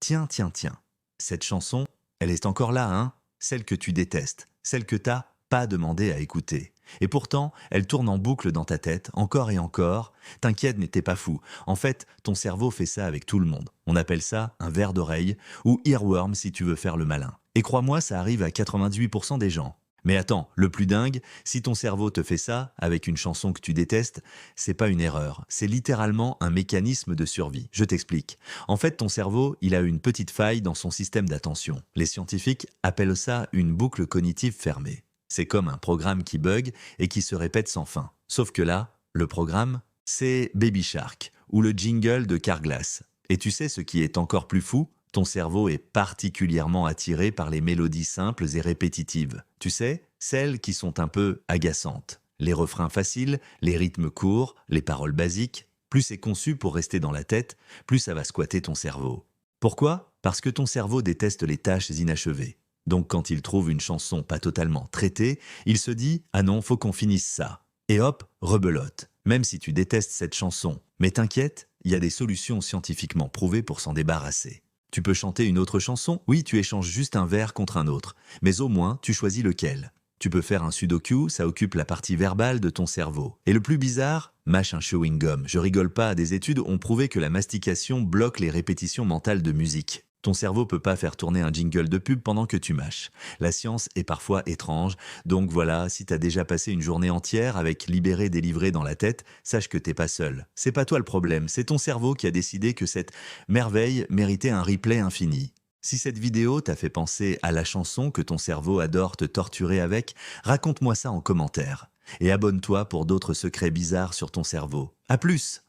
Tiens, tiens, tiens. Cette chanson, elle est encore là, hein? Celle que tu détestes, celle que t'as pas demandé à écouter. Et pourtant, elle tourne en boucle dans ta tête, encore et encore. T'inquiète, mais t'es pas fou. En fait, ton cerveau fait ça avec tout le monde. On appelle ça un verre d'oreille, ou earworm si tu veux faire le malin. Et crois-moi, ça arrive à 98% des gens. Mais attends, le plus dingue, si ton cerveau te fait ça, avec une chanson que tu détestes, c'est pas une erreur, c'est littéralement un mécanisme de survie. Je t'explique. En fait, ton cerveau, il a une petite faille dans son système d'attention. Les scientifiques appellent ça une boucle cognitive fermée. C'est comme un programme qui bug et qui se répète sans fin. Sauf que là, le programme, c'est Baby Shark, ou le jingle de Carglass. Et tu sais ce qui est encore plus fou? Ton cerveau est particulièrement attiré par les mélodies simples et répétitives. Tu sais, celles qui sont un peu agaçantes. Les refrains faciles, les rythmes courts, les paroles basiques. Plus c'est conçu pour rester dans la tête, plus ça va squatter ton cerveau. Pourquoi? Parce que ton cerveau déteste les tâches inachevées. Donc quand il trouve une chanson pas totalement traitée, il se dit « Ah non, faut qu'on finisse ça ». Et hop, rebelote. Même si tu détestes cette chanson. Mais t'inquiète, il y a des solutions scientifiquement prouvées pour s'en débarrasser. Tu peux chanter une autre chanson? Oui, tu échanges juste un vers contre un autre. Mais au moins, tu choisis lequel. Tu peux faire un sudoku, ça occupe la partie verbale de ton cerveau. Et le plus bizarre, mâche un chewing-gum. Je rigole pas, des études ont prouvé que la mastication bloque les répétitions mentales de musique. Ton cerveau peut pas faire tourner un jingle de pub pendant que tu mâches. La science est parfois étrange, donc voilà, si t'as déjà passé une journée entière avec libéré délivré dans la tête, sache que t'es pas seul. C'est pas toi le problème, c'est ton cerveau qui a décidé que cette merveille méritait un replay infini. Si cette vidéo t'a fait penser à la chanson que ton cerveau adore te torturer avec, raconte-moi ça en commentaire. Et abonne-toi pour d'autres secrets bizarres sur ton cerveau. À plus!